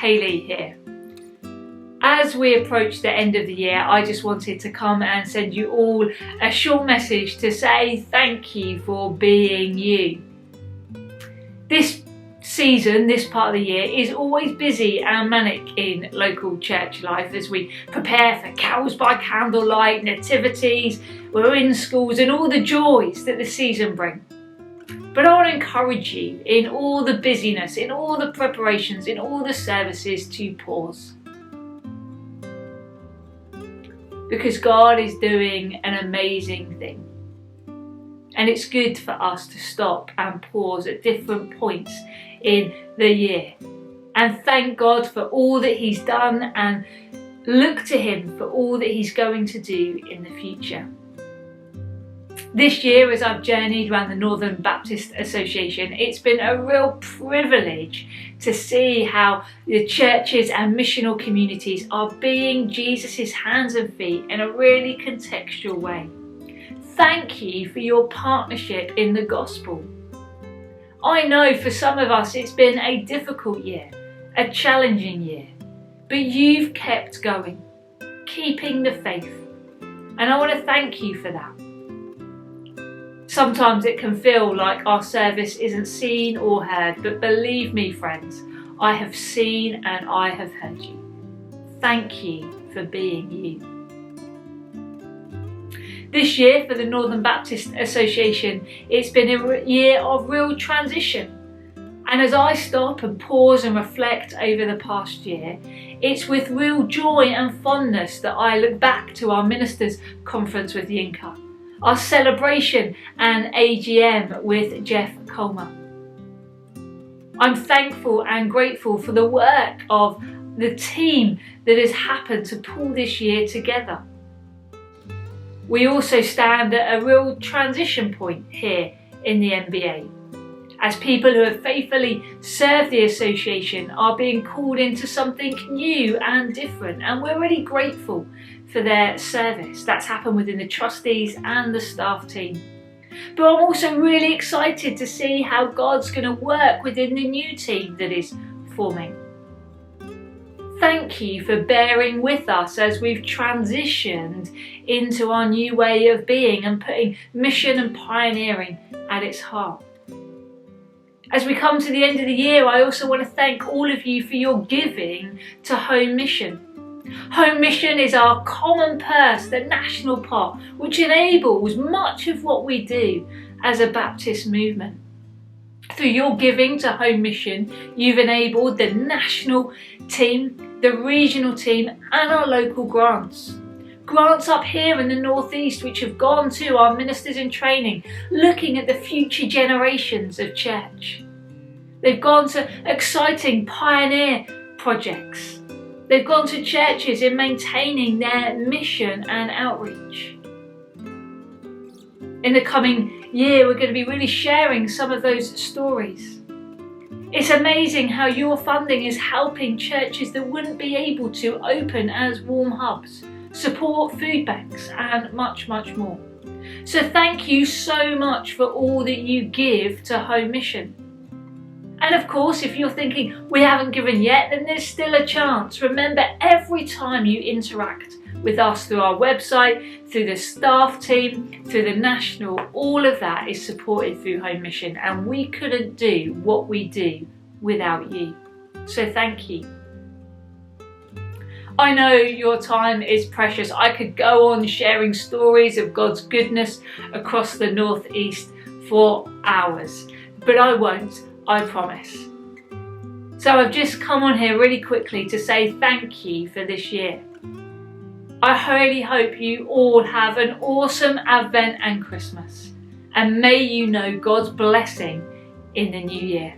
Hayley here. As we approach the end of the year, I just wanted to come and send you all a short message to say thank you for being you. This season, this part of the year, is always busy and manic in local church life as we prepare for carols by candlelight, nativities, we're in schools and all the joys that the season brings. But I want to encourage you in all the busyness, in all the preparations, in all the services to pause. Because God is doing an amazing thing. And it's good for us to stop and pause at different points in the year. And thank God for all that He's done and look to Him for all that He's going to do in the future. This year, as I've journeyed around the Northern Baptist Association, it's been a real privilege to see how the churches and missional communities are being Jesus' hands and feet in a really contextual way. Thank you for your partnership in the gospel. I know for some of us it's been a difficult year, a challenging year, but you've kept going, keeping the faith, and I want to thank you for that. Sometimes it can feel like our service isn't seen or heard, but believe me, friends, I have seen and I have heard you. Thank you for being you. This year for the Northern Baptist Association, it's been a year of real transition. And as I stop and pause and reflect over the past year, it's with real joy and fondness that I look back to our ministers' conference with Yinka, our celebration and AGM with Jeff Coleman. I'm thankful and grateful for the work of the team that has happened to pull this year together. We also stand at a real transition point here in the NBA, as people who have faithfully served the association are being called into something new and different, and we're really grateful for their service. That's happened within the trustees and the staff team. But I'm also really excited to see how God's going to work within the new team that is forming. Thank you for bearing with us as we've transitioned into our new way of being and putting mission and pioneering at its heart. As we come to the end of the year, I also want to thank all of you for your giving to Home Mission. Home Mission is our common purse, the national pot, which enables much of what we do as a Baptist movement. Through your giving to Home Mission, you've enabled the national team, the regional team, and our local grants. Grants up here in the Northeast which have gone to our ministers in training, looking at the future generations of church. They've gone to exciting pioneer projects. They've gone to churches in maintaining their mission and outreach. In the coming year, we're going to be really sharing some of those stories. It's amazing how your funding is helping churches that wouldn't be able to open as warm hubs, support food banks, and much, much more. So thank you so much for all that you give to Home Mission. And of course, if you're thinking we haven't given yet, then there's still a chance. Remember, every time you interact with us through our website, through the staff team, through the national, all of that is supported through Home Mission, and we couldn't do what we do without you. So thank you. I know your time is precious. I could go on sharing stories of God's goodness across the Northeast for hours, but I won't. I promise. So I've just come on here really quickly to say thank you for this year. I really hope you all have an awesome Advent and Christmas, and may you know God's blessing in the new year.